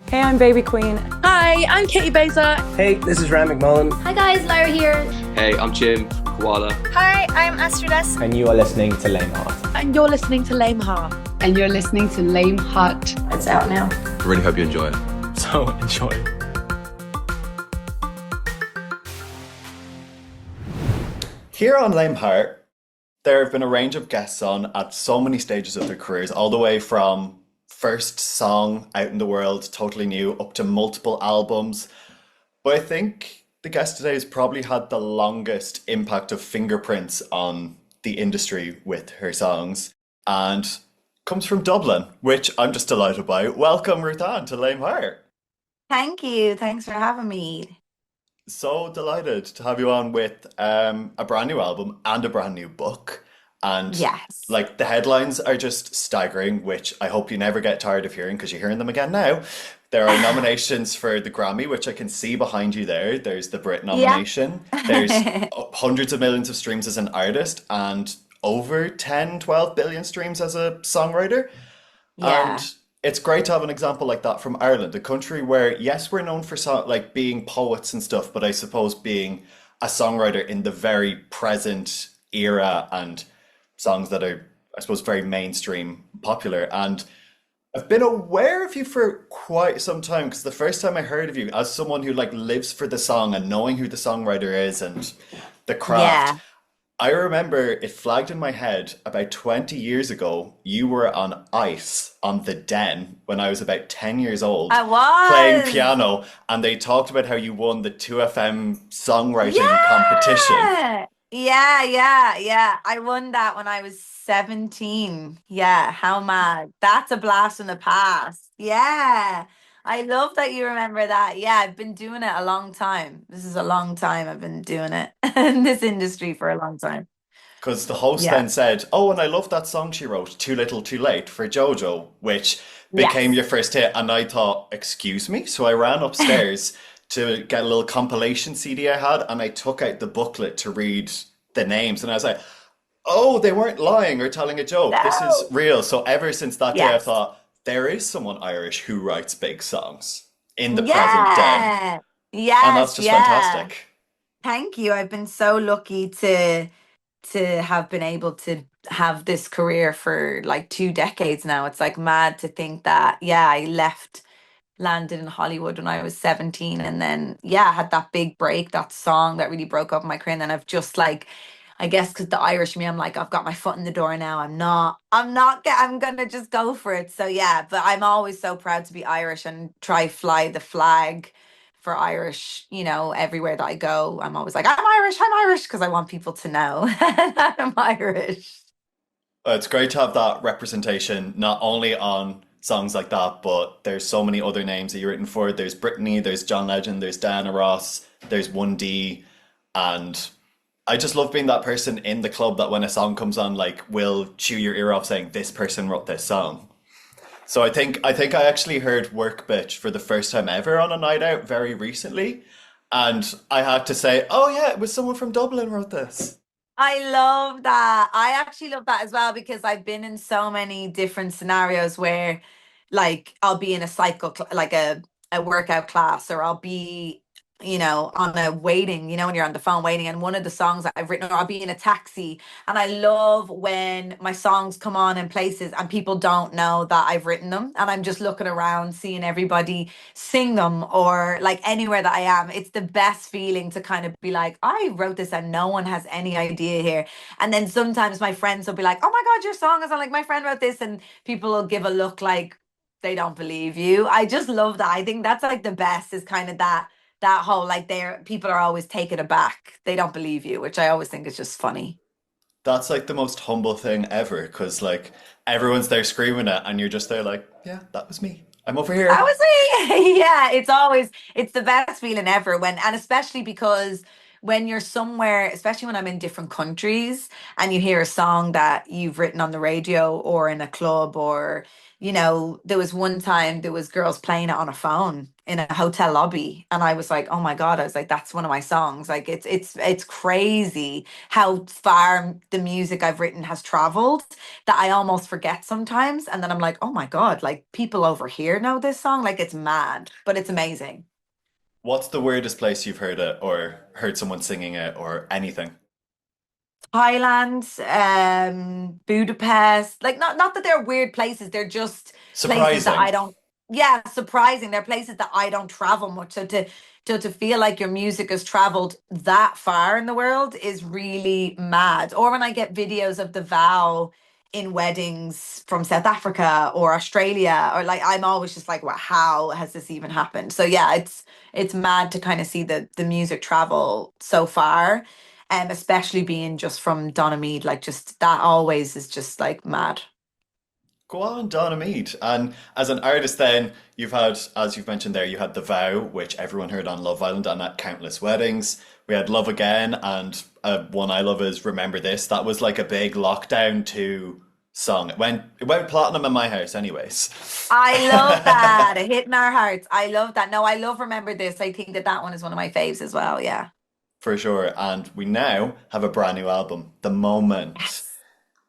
Hey, I'm Baby Queen. Hi, I'm Katie Beza. Hey, this is Ram McMullen. Hi guys, Lara here. Hey, I'm Jim from Koala. Hi, I'm Astrides. And you are listening to Léim Thart. And you're listening to Léim Thart. And you're listening to Léim Thart. It's out now. I really hope you enjoy it. So enjoy. Here on Léim Thart, there have been a range of guests on at so many stages of their careers, all the way from first song out in the world, totally new, up to multiple albums. But I think the guest today has probably had the longest impact of fingerprints on the industry with her songs, and comes from Dublin, which I'm just delighted by. Welcome, RuthAnne, to Léim Thart. Thank you. Thanks for having me. So delighted to have you on with a brand new album and a brand new book. And Yes. like the headlines are just staggering, which I hope you never get tired of hearing because you're hearing them again now. There are nominations for the Grammy, which I can see behind you there. There's the Brit nomination. There's hundreds of millions of streams as an artist and over 10, 12 billion streams as a songwriter. Yeah. And it's great to have an example like that from Ireland, a country where, yes, we're known for like being poets and stuff, but I suppose being a songwriter in the very present era and songs that are, I suppose, very mainstream popular. And I've been aware of you for quite some time because the first time I heard of you as someone who like lives for the song and knowing who the songwriter is and the craft, I remember it flagged in my head about 20 years ago, you were on ice on The Den when I was about 10 years old. I was. Playing piano, and they talked about how you won the 2FM songwriting competition. Yeah. I won that when I was 17. Yeah, how mad. That's a blast from the past. Yeah. I love that you remember that. Yeah, I've been doing it a long time. This is a long time I've been doing it in this industry for a long time. Because the host Yeah. then said, oh, and I love that song she wrote, Too Little Too Late, for JoJo, which became your first hit. And I thought, excuse me? So I ran upstairs to get a little compilation CD I had, and I took out the booklet to read the names. And I was like, oh, they weren't lying or telling a joke. No. This is real. So ever since that day, I Yes. thought, there is someone Irish who writes big songs in the present day. Yes, And that's just fantastic. Thank you. I've been so lucky to have been able to have this career for like 2 decades now. It's like mad to think that, I landed in Hollywood when I was 17 and then, had that big break, that song that really broke up my career. And then I've just like, I guess because the Irish me, I'm like, I've got my foot in the door now. I'm gonna just go for it. So but I'm always so proud to be Irish and try fly the flag for Irish, everywhere that I go. I'm always like, I'm Irish, because I want people to know that I'm Irish. It's great to have that representation, not only on songs like that, but there's so many other names that you've written for. There's Britney, there's John Legend, there's Diana Ross, there's 1D, and I just love being that person in the club that when a song comes on, like, will chew your ear off saying, this person wrote this song. So I think I actually heard Work Bitch for the first time ever on a night out very recently. And I had to say, oh yeah, it was someone from Dublin wrote this. I love that. I actually love that as well because I've been in so many different scenarios where like I'll be in a like a workout class, or I'll be on a waiting, when you're on the phone waiting, and one of the songs that I've written, or I'll be in a taxi, and I love when my songs come on in places and people don't know that I've written them, and I'm just looking around seeing everybody sing them, or like anywhere that I am. It's the best feeling to kind of be like, I wrote this and no one has any idea here. And then sometimes my friends will be like, oh my God, your song is on, like my friend wrote this, and people will give a look like they don't believe you. I just love that. I think that's like the best, is kind of that whole like people are always taken aback. They don't believe you, which I always think is just funny. That's like the most humble thing ever, because like everyone's there screaming it and you're just there like, yeah, that was me. I'm over here. That was me. Yeah, it's the best feeling ever and especially because when you're somewhere, especially when I'm in different countries, and you hear a song that you've written on the radio or in a club, or there was one time there was girls playing it on a phone in a hotel lobby, and I was like, oh my God, I was like, that's one of my songs. Like it's crazy how far the music I've written has traveled, that I almost forget sometimes. And then I'm like, oh my God, like people over here know this song. Like it's mad, but it's amazing. What's the weirdest place you've heard it or heard someone singing it or anything? Thailand, Budapest. Like not that they're weird places, they're just places that I Surprising. don't, yeah, surprising. They're places that I don't travel much. So to feel like your music has traveled that far in the world is really mad. Or when I get videos of the vow in weddings from South Africa or Australia, or like I'm always just like, well, how has this even happened? So yeah, it's mad to kind of see the music travel so far. Especially being just from Donamead, like just that always is just like mad. Go on, Donna Mead. And as an artist, then you've had, as you've mentioned there, you had The Vow, which everyone heard on Love Island and at countless weddings. We had Love Again, and one I love is Remember This. That was like a big lockdown two song. It went platinum in my house, anyways. I love that. A hit in our hearts. I love that. No, I love Remember This. I think that one is one of my faves as well. Yeah. For sure. And we now have a brand new album, The Moment. Yes.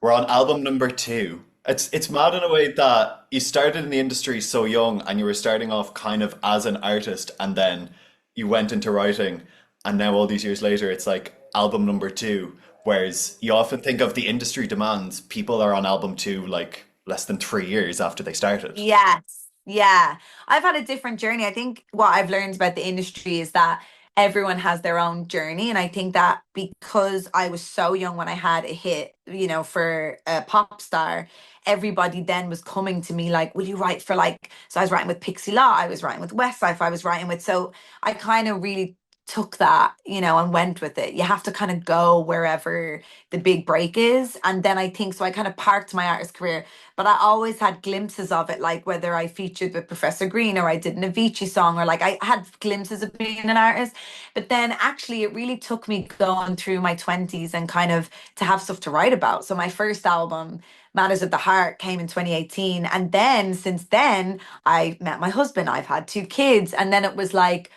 We're on album number two. It's mad in a way that you started in the industry so young and you were starting off kind of as an artist and then you went into writing and now all these years later it's like album number two. Whereas you often think of the industry demands, people are on album two like less than 3 years after they started. Yes. Yeah. I've had a different journey. I think what I've learned about the industry is that everyone has their own journey. And I think that because I was so young when I had a hit, for a pop star, everybody then was coming to me like, will you write for like, so I was writing with Pixie Law, I was writing with Westlife, I was writing with, so I kind of really took that, and went with it. You have to kind of go wherever the big break is. And then I think so I kind of parked my artist career, but I always had glimpses of it, like whether I featured with Professor Green or I did an Avicii song, or like I had glimpses of being an artist. But then actually it really took me going through my 20s and kind of to have stuff to write about. So my first album, Matters of the Heart, came in 2018. And then since then, I met my husband, I've had two kids. And then it was like,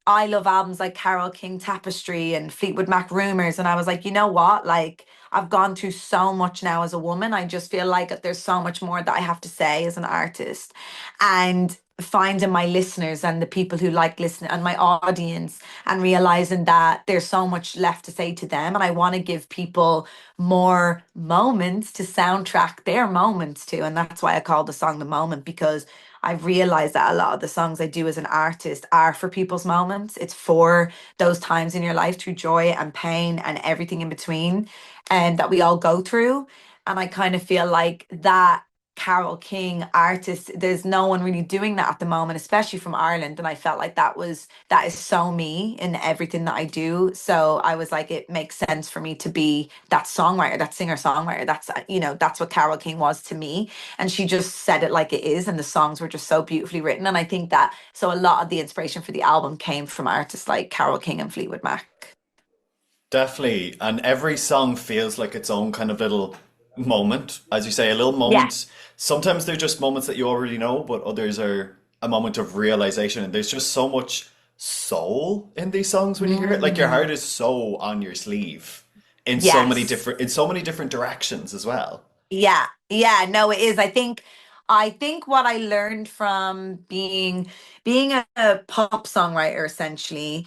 I love albums like Carole King Tapestry and Fleetwood Mac Rumors. And I was like, you know what? Like, I've gone through so much now as a woman. I just feel like there's so much more that I have to say as an artist. And finding my listeners and the people who like listening and my audience, and realizing that there's so much left to say to them. And I want to give people more moments to soundtrack their moments to. And that's why I call the song The Moment, because I've realized that a lot of the songs I do as an artist are for people's moments. It's for those times in your life through joy and pain and everything in between, and that we all go through. And I kind of feel like that Carole King artist, there's no one really doing that at the moment, especially from Ireland. And I felt like that is so me in everything that I do. So I was like, it makes sense for me to be that songwriter, that singer-songwriter. That's what Carole King was to me. And she just said it like it is. And the songs were just so beautifully written. And I think that so a lot of the inspiration for the album came from artists like Carole King and Fleetwood Mac. Definitely. And every song feels like its own kind of little moment, as you say, a little Yeah. moment. Sometimes they're just moments that you already know, but others are a moment of realization. And there's just so much soul in these songs when you hear it. Like your Mm. heart is so on your sleeve Yes. in so many different directions as well. Yeah, yeah, no, it is. I think what I learned from being a pop songwriter essentially,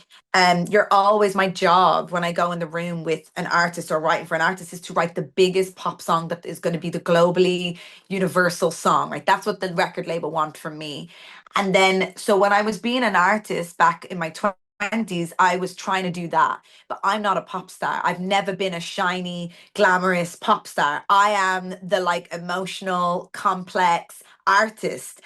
you're always my job when I go in the room with an artist or writing for an artist is to write the biggest pop song that is going to be the globally universal song, right? That's what the record label want from me. And then so when I was being an artist back in my 20s, I was trying to do that. But I'm not a pop star. I've never been a shiny glamorous pop star. I am the like emotional, complex artist.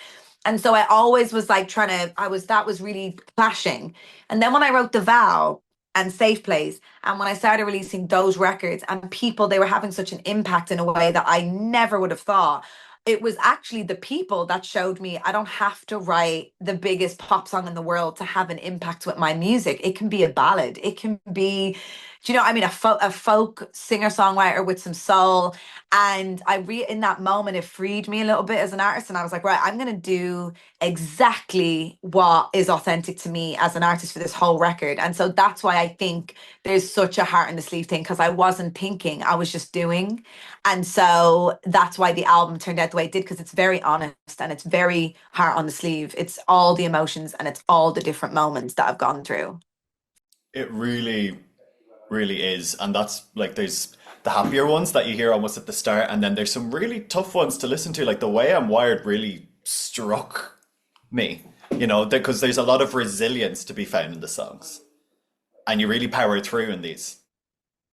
And so I always was like that was really clashing. And then when I wrote The Vow and Safe Place, and when I started releasing those records and people, they were having such an impact in a way that I never would have thought. it was actually the people that showed me I don't have to write the biggest pop song in the world to have an impact with my music. It can be a ballad. It can be, do you know, I mean, a folk singer-songwriter with some soul. And in that moment, it freed me a little bit as an artist. And I was like, right, I'm going to do exactly what is authentic to me as an artist for this whole record. And so that's why I think there's such a heart in the sleeve thing, because I wasn't thinking, I was just doing. And so that's why the album turned out the way it did, because it's very honest and it's very heart on the sleeve. It's all the emotions and it's all the different moments that I've gone through. It really, really is. And that's like, there's the happier ones that you hear almost at the start, and then there's some really tough ones to listen to. Like The Way I'm Wired really struck me, you know, because there's a lot of resilience to be found in the songs, and you really power through in these.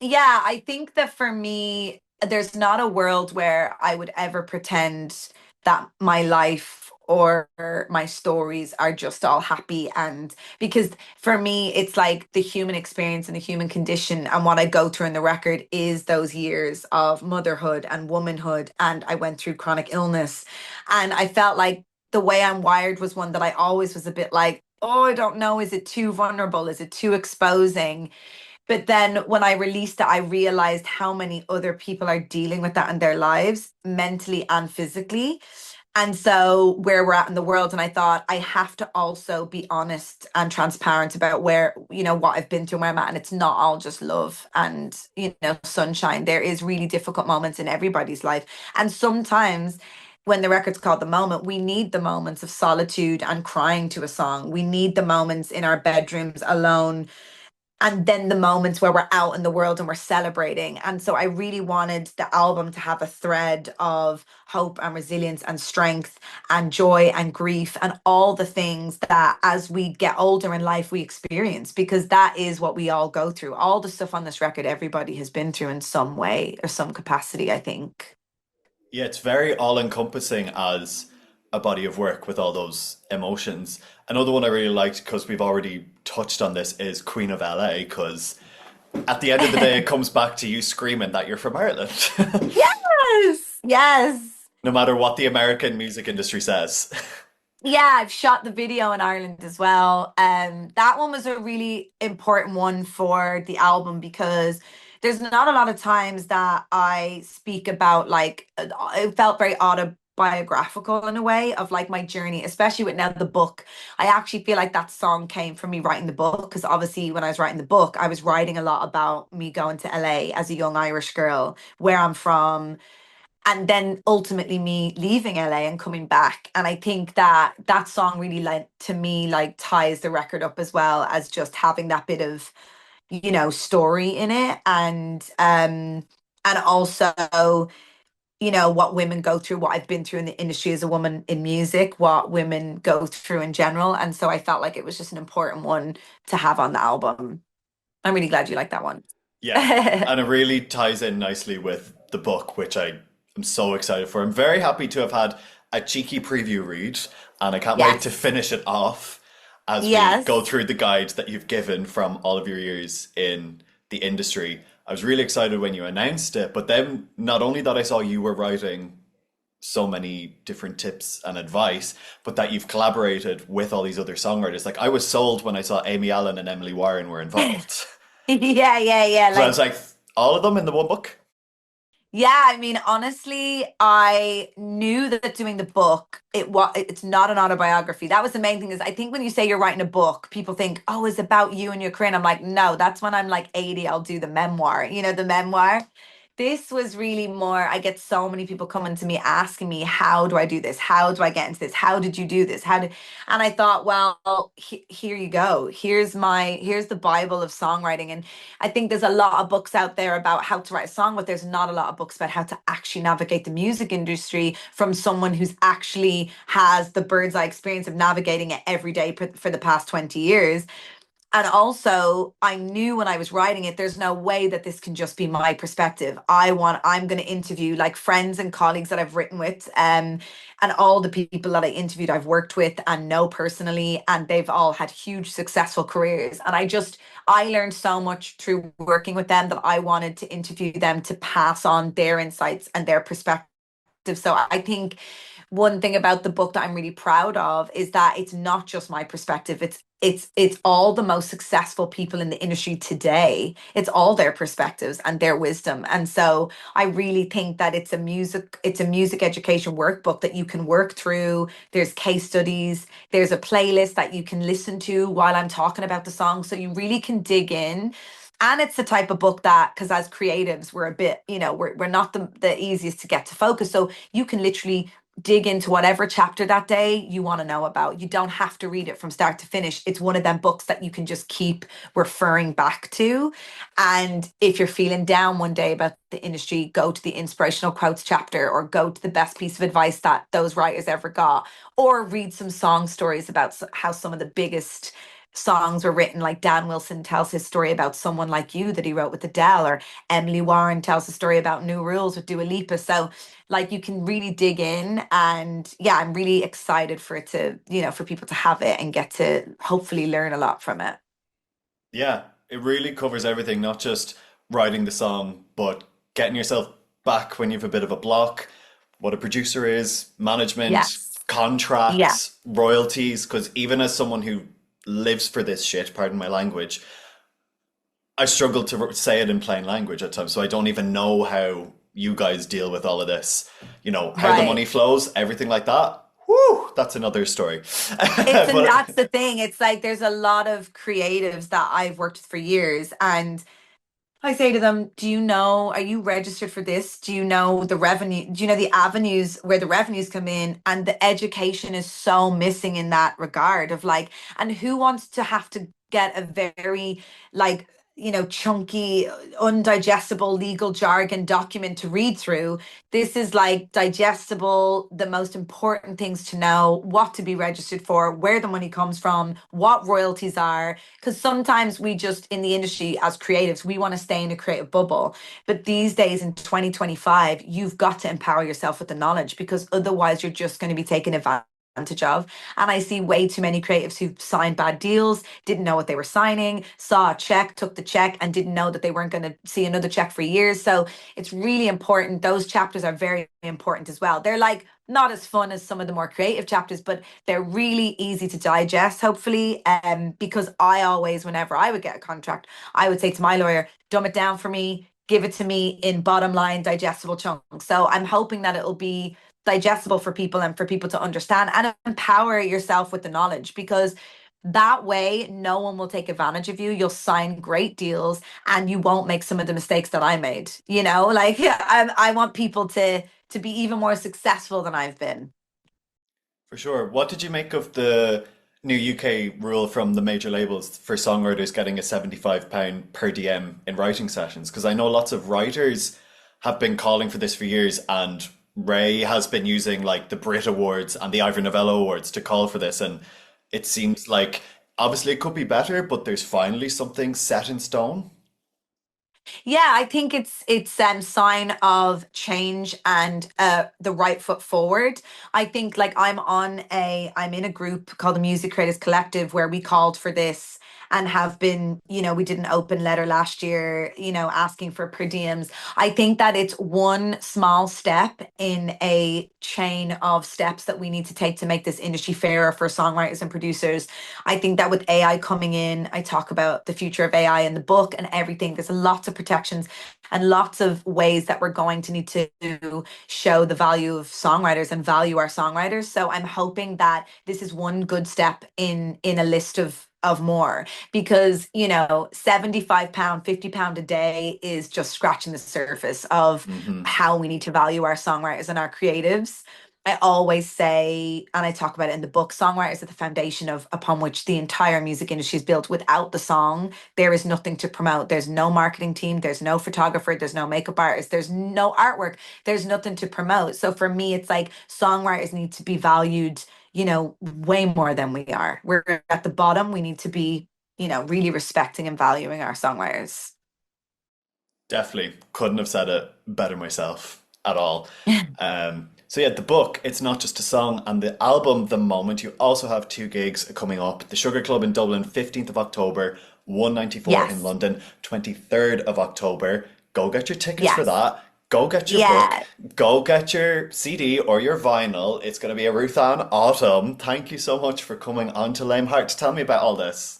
Yeah, I think that for me, there's not a world where I would ever pretend that my life or my stories are just all happy. And because for me, it's like the human experience and the human condition, and what I go through in the record is those years of motherhood and womanhood. And I went through chronic illness, and I felt like The Way I'm Wired was one that I always was a bit like, oh, I don't know, is it too vulnerable? Is it too exposing? But then when I released it, I realized how many other people are dealing with that in their lives, mentally and physically. And so where we're at in the world, and I thought I have to also be honest and transparent about where, you know, what I've been through, where I'm at. And it's not all just love and, you know, sunshine. There is really difficult moments in everybody's life. And sometimes when the record's called The Moment, we need the moments of solitude and crying to a song. We need the moments in our bedrooms alone, and then the moments where we're out in the world and we're celebrating. And so I really wanted the album to have a thread of hope and resilience and strength and joy and grief and all the things that as we get older in life we experience, because that is what we all go through. All the stuff on this record everybody has been through in some way or some capacity, I think. Yeah, it's very all-encompassing as a body of work with all those emotions. Another one I really liked, because we've already touched on this, is Queen of LA, because at the end of the day, it comes back to you screaming that you're from Ireland. Yes, yes. No matter what the American music industry says. Yeah, I've shot the video in Ireland as well. That one was a really important one for the album, because there's not a lot of times that I speak about, like, it felt very autobiographical in a way of like my journey, especially with now the book. I actually feel like that song came from me writing the book, because obviously when I was writing the book, I was writing a lot about me going to LA as a young Irish girl, where I'm from, and then ultimately me leaving LA and coming back. And I think that that song really, like, to me, like ties the record up as well as just having that bit of, you know, story in it. And also, you know, what women go through, what I've been through in the industry as a woman in music, what women go through in general. And so I felt like it was just an important one to have on the album. I'm really glad you like that one. Yeah, and it really ties in nicely with the book, which I am so excited for. I'm very happy to have had a cheeky preview read, and I can't wait to finish it off as we go through the guides that you've given from all of your years in the industry. I was really excited when you announced it, but then not only that I saw you were writing so many different tips and advice, but that you've collaborated with all these other songwriters. Like, I was sold when I saw Amy Allen and Emily Warren were involved. Yeah. So I was like, all of them in the one book? Yeah, I mean, honestly, I knew that doing the book, it's not an autobiography. That was the main thing. Is I think when you say you're writing a book, people think, oh, it's about you and your career. And I'm like, no, that's when I'm like 80, I'll do the memoir, you know, the memoir. This was really more, I get so many people coming to me asking me, how do I do this? How do I get into this? How did you do this? And I thought, well, here you go. Here's the Bible of songwriting. And I think there's a lot of books out there about how to write a song, but there's not a lot of books about how to actually navigate the music industry from someone who's actually has the bird's eye experience of navigating it every day for the past 20 years. And also, I knew when I was writing it, there's no way that this can just be my perspective. I'm going to interview like friends and colleagues that I've written with, and all the people that I interviewed, I've worked with and know personally, and they've all had huge successful careers. And I learned so much through working with them that I wanted to interview them to pass on their insights and their perspective So I think one thing about the book that I'm really proud of is that it's not just my perspective. It's all the most successful people in the industry today. It's all their perspectives and their wisdom. And so I really think that it's a music education workbook that you can work through. There's case studies, there's a playlist that you can listen to while I'm talking about the song. So you really can dig in. And it's the type of book that, because as creatives, we're a bit, we're not the easiest to get to focus. So you can literally dig into whatever chapter that day you want to know about. You don't have to read it from start to finish. It's one of them books that you can just keep referring back to. And if you're feeling down one day about the industry, go to the inspirational quotes chapter, or go to the best piece of advice that those writers ever got, or read some song stories about how some of the biggest songs were written. Like Dan Wilson tells his story about Someone Like You that he wrote with Adele, or Emily Warren tells a story about New Rules with Dua Lipa. So like you can really dig in, and yeah, I'm really excited for it to, for people to have it and get to hopefully learn a lot from it. Yeah, it really covers everything, not just writing the song, but getting yourself back when you have a bit of a block, what a producer is, management, Yes. Yeah. contracts, royalties. Because even as someone who lives for this shit, pardon my language, I struggle to say it in plain language at times. So I don't even know how you guys deal with all of this. How the Right. money flows, everything like that. Whoo, that's another story. And But that's the thing. It's like there's a lot of creatives that I've worked with for years, and I say to them, are you registered for this? Do you know the revenue? Do you know the avenues where the revenues come in? And the education is so missing in that regard of like, and who wants to have to get a very like, chunky, undigestible legal jargon document to read through? This is like digestible, the most important things to know, what to be registered for, where the money comes from, what royalties are. Because sometimes we just, in the industry as creatives, we want to stay in a creative bubble. But these days in 2025, you've got to empower yourself with the knowledge, because otherwise you're just going to be taken advantage of. And I see way too many creatives who signed bad deals, didn't know what they were signing, saw a check, took the check, and didn't know that they weren't going to see another check for years. So it's really important. Those chapters are very important as well. They're like not as fun as some of the more creative chapters, but they're really easy to digest, hopefully. Because I always, whenever I would get a contract, I would say to my lawyer, dumb it down for me, give it to me in bottom line digestible chunks. So I'm hoping that it'll be digestible for people and for people to understand, and empower yourself with the knowledge, because that way no one will take advantage of you. You'll sign great deals and you won't make some of the mistakes that I made. Like I want people to be even more successful than I've been. for sure. What did you make of the new UK rule from the major labels for songwriters getting a £75 per DM in writing sessions? Because I know lots of writers have been calling for this for years, and Ray has been using like the Brit Awards and the Ivor Novello Awards to call for this. And it seems like obviously it could be better, but there's finally something set in stone. Yeah, I think it's sign of change and the right foot forward. I think like I'm in a group called the Music Creators Collective, where we called for this and have been, we did an open letter last year, asking for per diems. I think that it's one small step in a chain of steps that we need to take to make this industry fairer for songwriters and producers. I think that with AI coming in, I talk about the future of AI in the book and everything. There's lots of protections and lots of ways that we're going to need to show the value of songwriters and value our songwriters. So I'm hoping that this is one good step in a list of more, because £75, £50 a day is just scratching the surface of how we need to value our songwriters and our creatives. I always say, and I talk about it in the book, songwriters are the foundation upon which the entire music industry is built. Without the song, there is nothing to promote. There's no marketing team, there's no photographer, there's no makeup artist, there's no artwork, there's nothing to promote. So for me, it's like songwriters need to be valued, way more than we are. We're at the bottom. We need to be, really respecting and valuing our songwriters. Definitely couldn't have said it better myself at all. So yeah, the book, it's not just a song, and the album, The Moment. You also have two gigs coming up. The Sugar Club in Dublin, 15th of October, 194 Yes. in London, 23rd of October. Go get your tickets for Yes. that. Go get your book, Yeah. go get your CD or your vinyl. It's going to be a RuthAnne autumn. Thank you so much for coming on to Léim Thart to tell me about all this.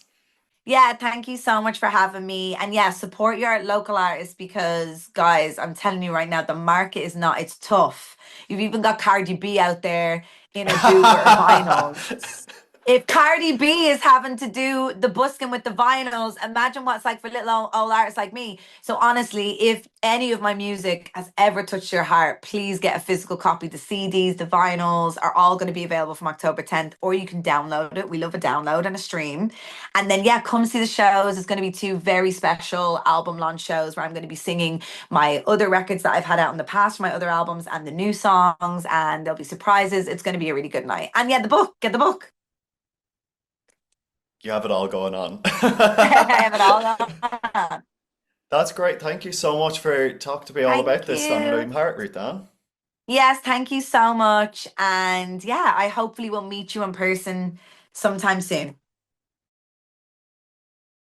Yeah, thank you so much for having me. And yeah, support your local artists because, guys, I'm telling you right now, the market is not, it's tough. You've even got Cardi B out there in her boot with her vinyls. If Cardi B is having to do the busking with the vinyls, imagine what it's like for little old artists like me. So honestly, if any of my music has ever touched your heart, please get a physical copy. The CDs, the vinyls are all going to be available from October 10th, or you can download it. We love a download and a stream. And then, yeah, come see the shows. It's going to be two very special album launch shows where I'm going to be singing my other records that I've had out in the past, my other albums, and the new songs. And there'll be surprises. It's going to be a really good night. And yeah, the book, get the book. You have it all going on. I have it all on. That's great. Thank you so much for talking to me all Thank about this on you. Léim Thart, RuthAnne. Yes, thank you so much. And yeah, I hopefully will meet you in person sometime soon.